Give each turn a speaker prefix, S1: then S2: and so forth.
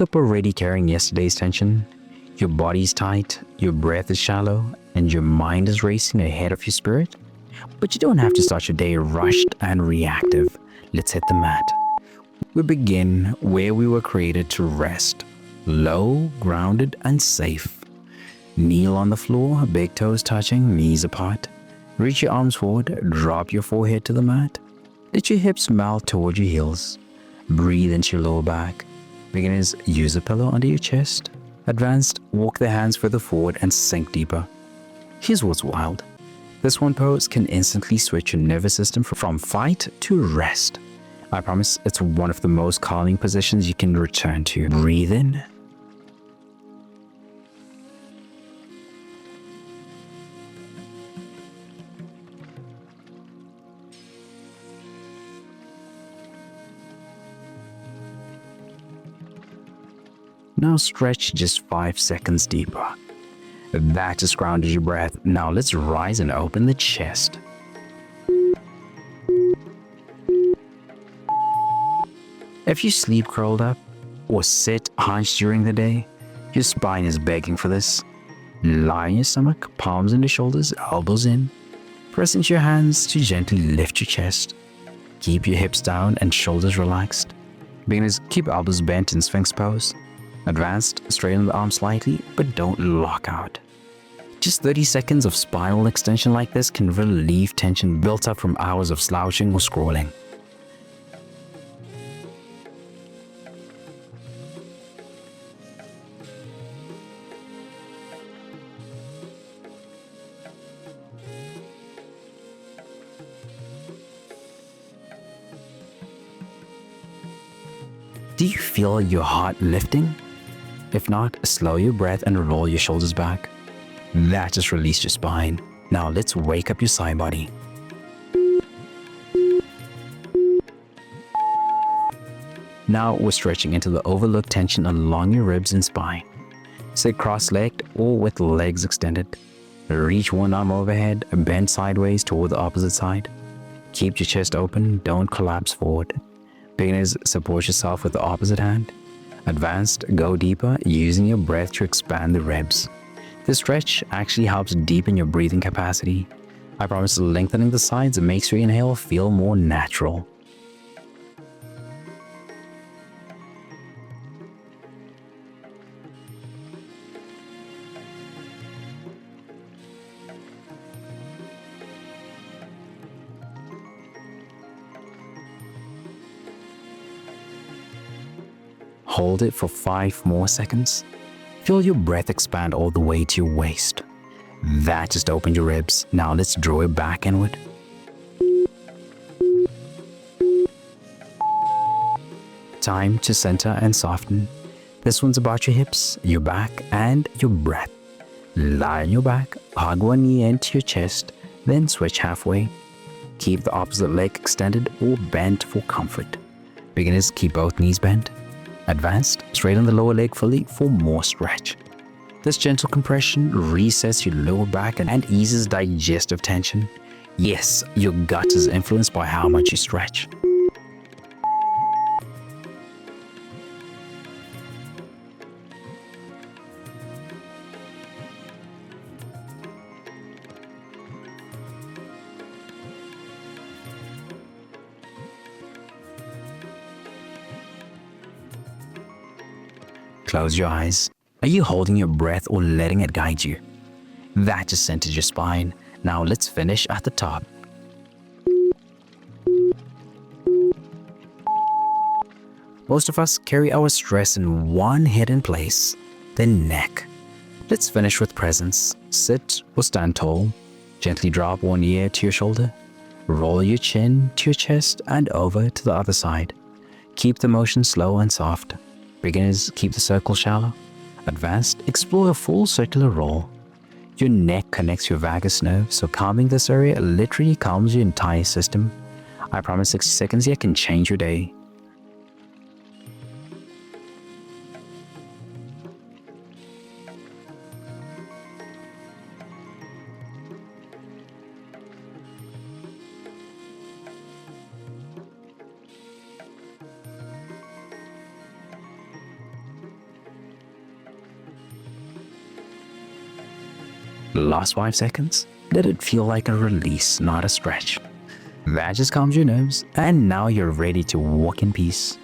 S1: wake up already carrying yesterday's tension? Your body's tight, your breath is shallow, and your mind is racing ahead of your spirit? But you don't have to start your day rushed and reactive. Let's hit the mat. We begin where we were created to rest, low, grounded, and safe. Kneel on the floor, big toes touching, knees apart. Reach your arms forward, drop your forehead to the mat. Let your hips melt toward your heels. Breathe into your lower back. Beginners, use a pillow under your chest. Advanced, walk the hands further forward and sink deeper. Here's what's wild. This one pose can instantly switch your nervous system from fight to rest. I promise it's one of the most calming positions you can return to. Breathe in. Now stretch just 5 seconds deeper. That just grounded your breath. Now let's rise and open the chest. If you sleep curled up or sit hunched during the day, your spine is begging for this. Lie on your stomach, palms into shoulders, elbows in. Press into your hands to gently lift your chest. Keep your hips down and shoulders relaxed. Beginners, keep elbows bent in Sphinx pose. Advanced, straighten the arms slightly, but don't lock out. Just 30 seconds of spinal extension like this can relieve tension built up from hours of slouching or scrolling. Do you feel your heart lifting? If not, slow your breath and roll your shoulders back. That just released your spine. Now let's wake up your side body. Now we're stretching into the overlooked tension along your ribs and spine. Sit cross-legged or with legs extended. Reach one arm overhead, bend sideways toward the opposite side. Keep your chest open, don't collapse forward. Beginners, support yourself with the opposite hand. Advanced, go deeper, using your breath to expand the ribs. This stretch actually helps deepen your breathing capacity. I promise lengthening the sides makes your inhale feel more natural. Hold it for 5 more seconds. Feel your breath expand all the way to your waist. That just opened your ribs. Now let's draw it back inward. Time to center and soften. This one's about your hips, your back, and your breath. Lie on your back, hug one knee into your chest, then switch halfway. Keep the opposite leg extended or bent for comfort. Beginners, keep both knees bent. Advanced, straighten the lower leg fully for more stretch. This gentle compression resets your lower back and eases digestive tension. Yes, your gut is influenced by how much you stretch. Close your eyes. Are you holding your breath or letting it guide you? That just centers your spine. Now let's finish at the top. Most of us carry our stress in one hidden place, the neck. Let's finish with presence. Sit or stand tall. Gently drop one ear to your shoulder. Roll your chin to your chest and over to the other side. Keep the motion slow and soft. Beginners, keep the circle shallow. Advanced, explore a full circular roll. Your neck connects your vagus nerve, so calming this area literally calms your entire system. I promise 60 seconds here can change your day. The last 5 seconds, let it feel like a release, not a stretch. That just calms your nerves, and now you're ready to walk in peace.